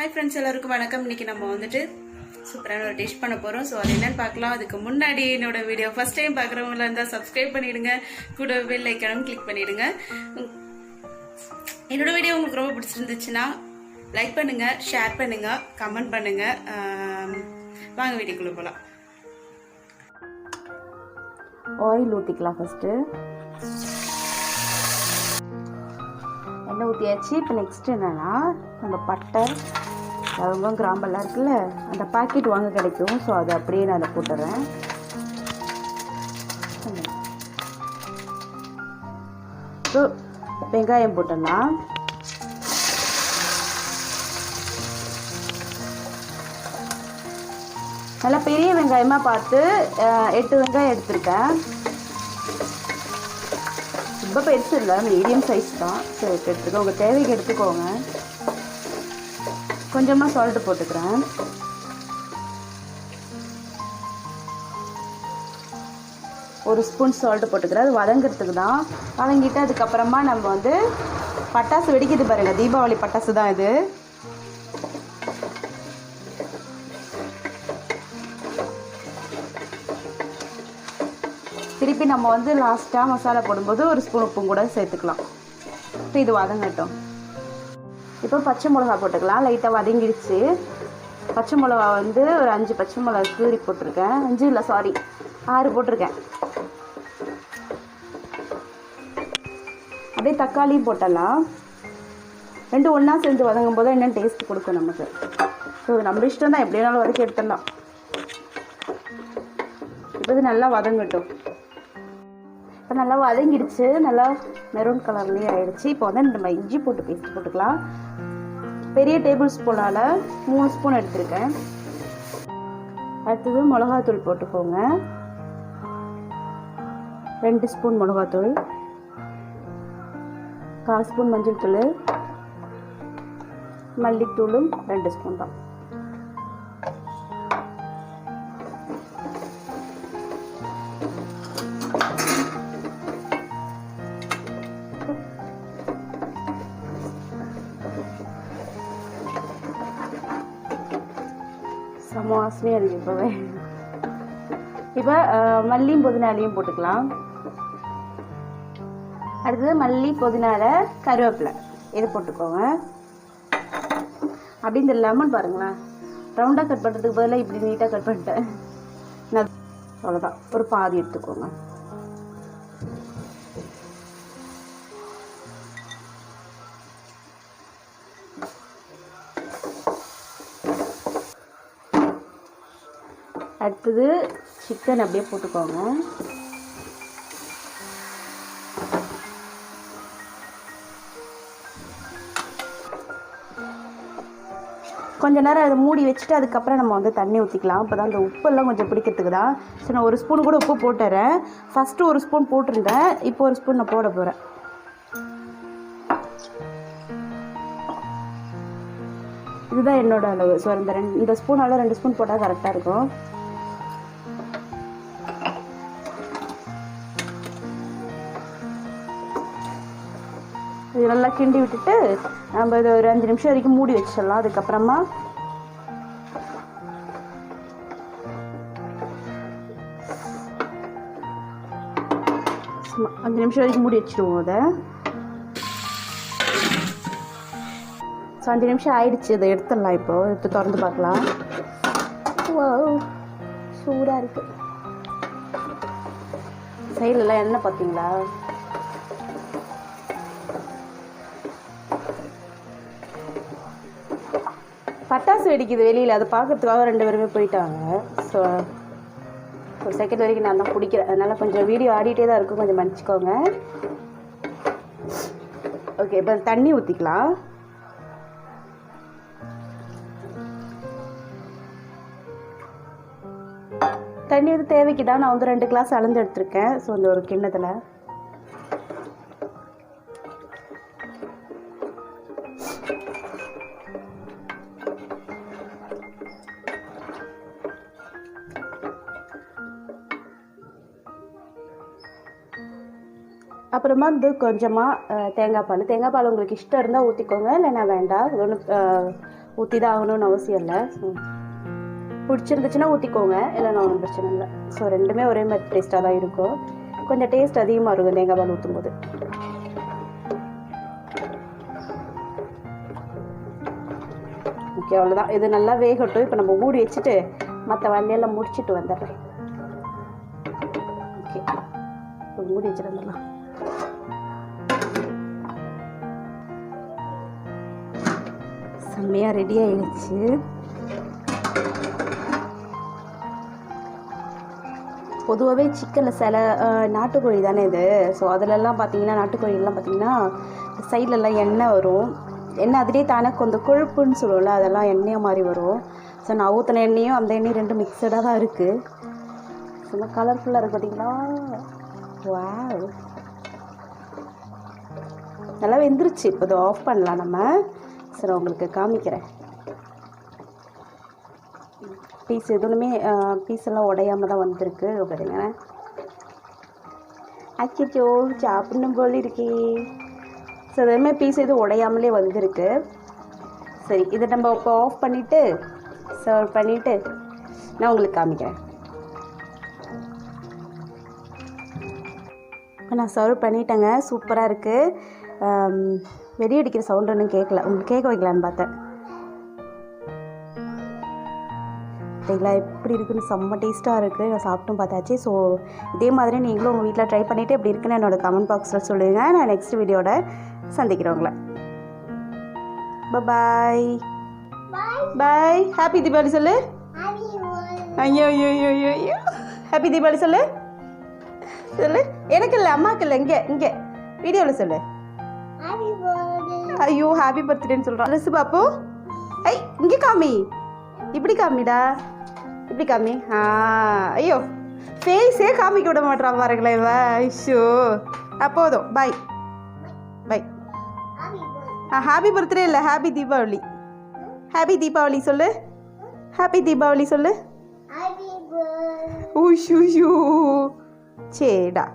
Hi friends, எல்லாருக்கும் வணக்கம். இன்னைக்கு நம்ம வந்துட்டு சூப்பரான ஒரு டிஷ் பண்ண போகிறோம். ஸோ அது என்னன்னு பார்க்கலாம். அதுக்கு முன்னாடி என்னோட வீடியோ ஃபர்ஸ்ட் டைம் பார்க்குறவங்களா இருந்தால் சப்ஸ்கிரைப் பண்ணிவிடுங்க, கூட பெல் ஐக்கானும் கிளிக் பண்ணிவிடுங்க. என்னோட வீடியோ உங்களுக்கு ரொம்ப பிடிச்சிருந்துச்சுன்னா லைக் பண்ணுங்கள், ஷேர் பண்ணுங்கள், கமெண்ட் பண்ணுங்கள். வாங்க வீடியோக்குள்ளே போகலாம். ஆயில் ஊற்றிக்கலாம். ஃபஸ்ட்டு எண்ணெய் ஊற்றியாச்சு. இப்போ நெக்ஸ்ட் என்னென்னா, நம்ம பட்டை லவங்கம் கிராம்பெல்லாம் இருக்குல்ல, அந்த பாக்கெட் வாங்க கிடைக்கும். ஸோ அதை அப்படியே நான் அதை போட்டுறேன். ஸோ வெங்காயம் போட்டலாம். நல்லா பெரிய வெங்காயமாக பார்த்து 8 வெங்காயம் எடுத்திருக்கேன். ரொம்ப பெருசு இல்லை, மீடியம் சைஸ் தான். ஸோ எடுத்துக்கோ, உங்கள் தேவைக்கு எடுத்துக்கோங்க. கொஞ்சமாக சால்ட்டு போட்டுக்கிறேன். ஒரு ஸ்பூன் சால்ட்டு போட்டுக்கிறேன். அது வதங்கிறதுக்கு தான். வதங்கிட்டு அதுக்கப்புறமா நம்ம வந்து பட்டாசு வெடிக்குது பாருங்கள், தீபாவளி பட்டாசு தான் இது. திருப்பி நம்ம வந்து லாஸ்ட்டாக மசாலா போடும்போது ஒரு ஸ்பூன் உப்பும் கூட சேர்த்துக்கலாம். இப்போ இது வதங்கட்டும். இப்போ பச்சை மிளகா போட்டுக்கலாம். லைட்டாக வதங்கிடுச்சு. பச்சை மிளகா வந்து ஒரு 5 பச்சை மிளகா கீறி போட்டிருக்கேன். 5 இல்லை, சாரி 6 போட்டிருக்கேன். அப்படியே தக்காளியும் போட்டலாம். 2 ஒன்றா சேர்ந்து வதங்கும் போது என்னென்னு டேஸ்ட் கொடுக்கும் நமக்கு. ஸோ நம்ம இஷ்டம் தான், எப்படினாலும் வதக்கி எடுத்துடலாம். இப்போ இது நல்லா வதங்கட்டும். இப்போ நல்லா வதங்கிடுச்சு. நல்லா மெரூன் கலர்லேயே ஆகிடுச்சு. இப்போ வந்து நம்ம இஞ்சி போட்டு பேஸ்ட் போட்டுக்கலாம். பெரிய டேபிள் ஸ்பூனால் 3 ஸ்பூன் எடுத்திருக்கேன். அடுத்தது மிளகாத்தூள் போட்டுக்கோங்க. 2 ஸ்பூன் மிளகாத்தூள், 1/4 ஸ்பூன் மஞ்சள் தூள், மல்லித்தூளும் 2 ஸ்பூன் தான். வாசனையாக இருக்குது இப்போவே. இப்போ மல்லியும் புதினாலையும் போட்டுக்கலாம். அடுத்தது மல்லி புதினால கருவேப்பிலை இது போட்டுக்கோங்க. அப்படி இந்த லெமன் பாருங்களேன், ரவுண்டாக கட் பண்ணுறதுக்கு பதிலாக இப்படி நீட்டாக கட் பண்ணிட்டேன். அவ்வளோதான், ஒரு பாதி எடுத்துக்கோங்க. அடுத்தது சிக்கன் அப்படியே போட்டுக்கோங்க. கொஞ்ச நேரம் அதை மூடி வச்சுட்டு அதுக்கப்புறம் நம்ம வந்து தண்ணி ஊற்றிக்கலாம். அப்போ தான் அந்த உப்பெல்லாம் கொஞ்சம் பிடிக்கிறதுக்கு தான். ஸோ நான் 1 ஸ்பூன் கூட உப்பு போட்டுறேன். ஃபஸ்ட்டு 1 ஸ்பூன் போட்டிருந்தேன், இப்போ 1 ஸ்பூன் நான் போட போகிறேன். இதுதான் என்னோட அளவு. ஸோ இந்த ஸ்பூனால் 2 ஸ்பூன் போட்டால் கரெக்டாக இருக்கும். இது நல்லா கிண்டி விட்டுட்டு நம்ம இது ஒரு 5 நிமிஷம் வரைக்கும் மூடி வச்சிடலாம். அதுக்கப்புறமா 5 நிமிஷம் வரைக்கும் மூடி வச்சுடுவோம் அதை. ஸோ 5 நிமிஷம் ஆயிடுச்சு. இதை எடுத்துடலாம். இப்போது எடுத்து திறந்து பார்க்கலாம். சூடாக இருக்குது. சைட்லலாம் எண்ணெய் பார்த்தீங்களா? பட்டாசு வெடிக்குது வெளியில், அதை பார்க்கறதுக்காக 2 பேருமே போயிட்டாங்க. ஸோ ஒரு செகண்ட் வரைக்கும் நான் தான் பிடிக்கிறேன். அதனால் கொஞ்சம் வீடியோ ஆடிட்டே தான் இருக்கும், கொஞ்சம் மன்னிச்சிக்கோங்க. ஓகே, இப்போ தண்ணி ஊற்றிக்கலாம். தண்ணி வந்து தேவைக்கு தான். நான் வந்து 2 கிளாஸ் அளந்து எடுத்திருக்கேன். ஸோ அந்த ஒரு கிண்ணத்தில் அப்புறமா வந்து கொஞ்சமாக தேங்காய் பால் உங்களுக்கு இஷ்டம் இருந்தால் ஊற்றிக்கோங்க, இல்லைன்னா வேண்டாம். ஊற்றி தான் ஆகணும்னு அவசியம் இல்லை. பிடிச்சிருந்துச்சுன்னா ஊற்றிக்கோங்க, இல்லைன்னா ஒன்றும் பிரச்சனை இல்லை. ஸோ ரெண்டுமே ஒரே மாதிரி டேஸ்ட்டாக தான் இருக்கும். கொஞ்சம் டேஸ்ட் அதிகமாக இருக்கும் தேங்காய் பால் ஊற்றும் போது. ஓகே, அவ்வளோதான். இது நல்லா வேகட்டும். இப்போ நம்ம மூடி வச்சுட்டு மற்ற வேலையெல்லாம் முடிச்சுட்டு வந்துடுறேன். ஓகே, மூடி வச்சுட்டு வந்துடலாம். செம்மையாக ரெடி ஆகிடுச்சு. பொதுவாகவே சிக்கனில் சில நாட்டுக்கோழி தானே இது. ஸோ அதிலெல்லாம் பார்த்தீங்கன்னா, நாட்டுக்கோழிலாம் பார்த்தீங்கன்னா சைட்லலாம் எண்ணெய் வரும். எண்ணெய் அதிலே தானே கொஞ்சம் கொழுப்புன்னு சொல்லுவோம்ல, அதெல்லாம் எண்ணெய் மாதிரி வரும். ஸோ நான் ஊற்றின எண்ணெயும் அந்த எண்ணெயும் ரெண்டும் மிக்சடாக தான் இருக்குது. ரொம்ப கலர்ஃபுல்லாக இருக்குது பார்த்தீங்களா? வாவ், நல்லா வெந்துருச்சு. இப்போ இதை ஆஃப் பண்ணலாம் நம்ம. சரி, உங்களுக்கு காமிக்கிறேன். பீஸ் எதுவுமே பீஸெல்லாம் உடையாமல் தான் வந்திருக்கு பாருங்க. அச்சோ, சாப்பிடணும் போல் இருக்கே. ஸோ எதுவுமே பீஸ் எதுவும் உடையாமலே வந்திருக்கு. சரி, இதை நம்ம இப்போ ஆஃப் பண்ணிவிட்டு சர்வ் பண்ணிவிட்டு நான் உங்களுக்கு காமிக்கிறேன். நான் சர்வ் பண்ணிட்டேங்க. சூப்பராக இருக்குது. வெடி அடிக்கிற சவுண்ட் ஒன்றும் கேட்கல. உங்களுக்கு கேட்க வைக்கலான்னு பார்த்தேன். சரிங்களா, எப்படி இருக்குன்னு செம்ம டேஸ்ட்டாக இருக்குது. நான் சாப்பிட்டும் பார்த்தாச்சு. ஸோ இதே மாதிரி நீங்களும் உங்கள் வீட்டில் ட்ரை பண்ணிவிட்டு எப்படி இருக்குன்னு என்னோடய கமெண்ட் பாக்ஸில் சொல்லுங்கள். நான் நெக்ஸ்ட் வீடியோட சந்திக்கிறேன் உங்களை. பாய் பாய். ஹாப்பி தீபாவளி சொல்லு. ஐயோ ஐயோ ஐயோ ஐயோ ஐயோ, ஹாப்பி தீபாவளி சொல்லு. சொல்லு. எனக்கு இல்லை, அம்மாவுக்கு இல்லை, இங்கே இங்கே வீடியோவில் சொல்லு. ஐயோ, ஹாப்பி பர்த்டேன்னு சொல்கிறான். ட்ரெஸ் பாப்போ. ஐ, இங்கே காமி, இப்படி காமிடா, இப்படி காமி. ஐயோ, ஃபேஸே காமிக்க விட மாட்டான் பாருங்களேன் இவ. ஐயோ, போதும். பாய் பாய். ஹாப்பி பர்த்டே இல்லை, ஹாப்பி தீபாவளி. ஹாப்பி தீபாவளி சொல்லு. ஹாப்பி தீபாவளி சொல்லு. ஊஷூ. சரிடா.